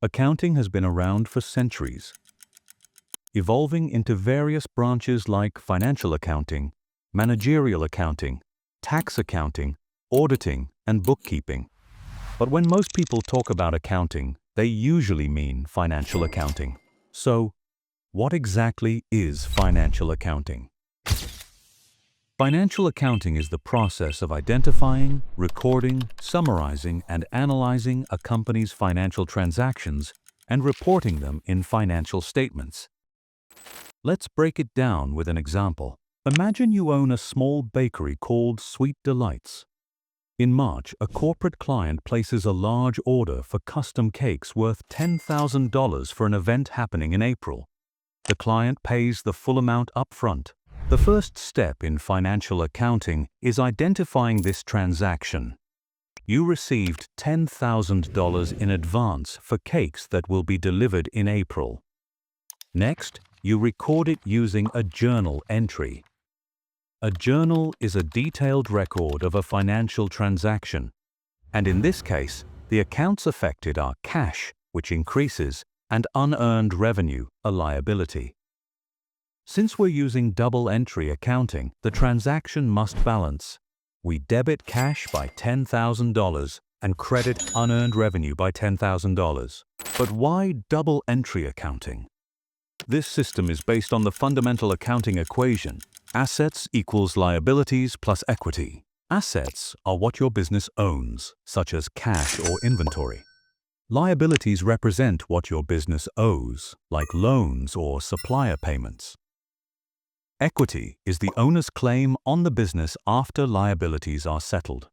Accounting has been around for centuries, evolving into various branches like financial accounting, managerial accounting, tax accounting, auditing, and bookkeeping. But when most people talk about accounting, they usually mean financial accounting. So, what exactly is financial accounting? Financial accounting is the process of identifying, recording, summarizing, and analyzing a company's financial transactions and reporting them in financial statements. Let's break it down with an example. Imagine you own a small bakery called Sweet Delights. In March, a corporate client places a large order for custom cakes worth $10,000 for an event happening in April. The client pays the full amount upfront. The first step in financial accounting is identifying this transaction. You received $10,000 in advance for cakes that will be delivered in April. Next, you record it using a journal entry. A journal is a detailed record of a financial transaction, and in this case, the accounts affected are cash, which increases, and unearned revenue, a liability. Since we're using double entry accounting, the transaction must balance. We debit cash by $10,000 and credit unearned revenue by $10,000. But why double entry accounting? This system is based on the fundamental accounting equation: assets equals liabilities plus equity. Assets are what your business owns, such as cash or inventory. Liabilities represent what your business owes, like loans or supplier payments. Equity is the owner's claim on the business after liabilities are settled.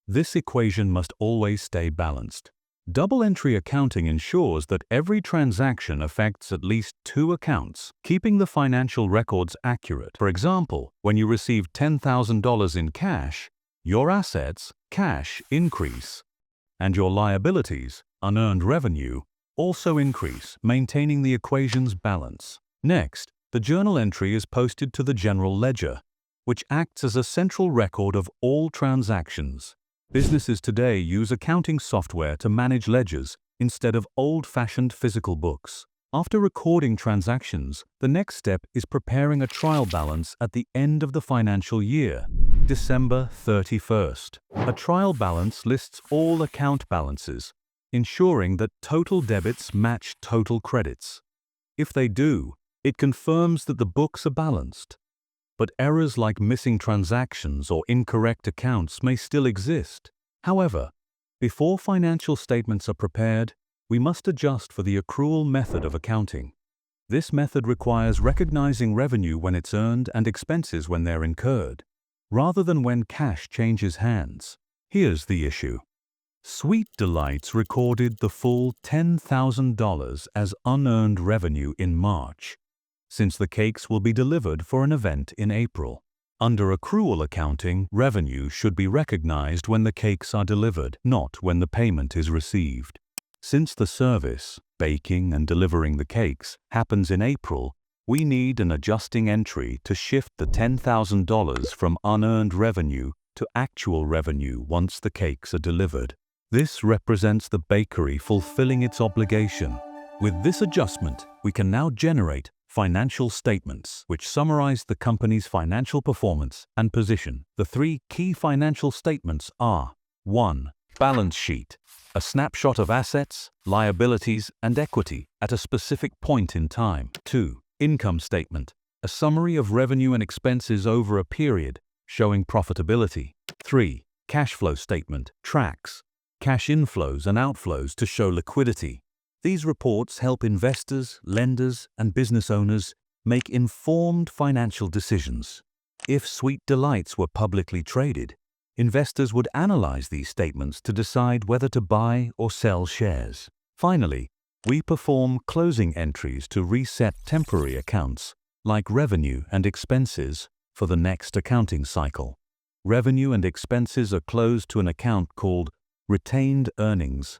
This equation must always stay balanced. Double entry accounting ensures that every transaction affects at least two accounts, keeping the financial records accurate. For example, when you receive $10,000 in cash, your assets, cash, increase, and your liabilities, unearned revenue, also increase, maintaining the equation's balance. Next, the journal entry is posted to the general ledger, which acts as a central record of all transactions. Businesses today use accounting software to manage ledgers instead of old-fashioned physical books. After recording transactions, the next step is preparing a trial balance at the end of the financial year, December 31st. A trial balance lists all account balances, ensuring that total debits match total credits. If they do, it confirms that the books are balanced. But errors like missing transactions or incorrect accounts may still exist. However, before financial statements are prepared, we must adjust for the accrual method of accounting. This method requires recognizing revenue when it's earned and expenses when they're incurred, rather than when cash changes hands. Here's the issue. Sweet Delights recorded the full $10,000 as unearned revenue in March, since the cakes will be delivered for an event in April. Under accrual accounting, revenue should be recognized when the cakes are delivered, not when the payment is received. Since the service, baking and delivering the cakes, happens in April, we need an adjusting entry to shift the $10,000 from unearned revenue to actual revenue once the cakes are delivered. This represents the bakery fulfilling its obligation. With this adjustment, we can now generate financial statements, which summarize the company's financial performance and position. The three key financial statements are: 1. Balance sheet, a snapshot of assets, liabilities, and equity at a specific point in time. 2. Income statement, a summary of revenue and expenses over a period, showing profitability. 3. Cash flow statement, tracks cash inflows and outflows to show liquidity. These reports help investors, lenders, and business owners make informed financial decisions. If Sweet Delights were publicly traded, investors would analyze these statements to decide whether to buy or sell shares. Finally, we perform closing entries to reset temporary accounts, like revenue and expenses, for the next accounting cycle. Revenue and expenses are closed to an account called retained earnings,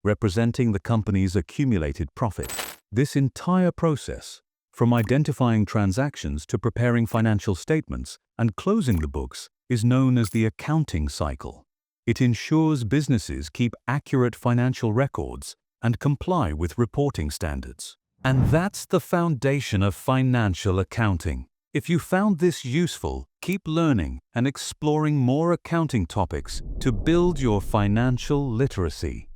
representing the company's accumulated profit. This entire process, from identifying transactions to preparing financial statements and closing the books, is known as the accounting cycle. It ensures businesses keep accurate financial records and comply with reporting standards. And that's the foundation of financial accounting. If you found this useful, keep learning and exploring more accounting topics to build your financial literacy.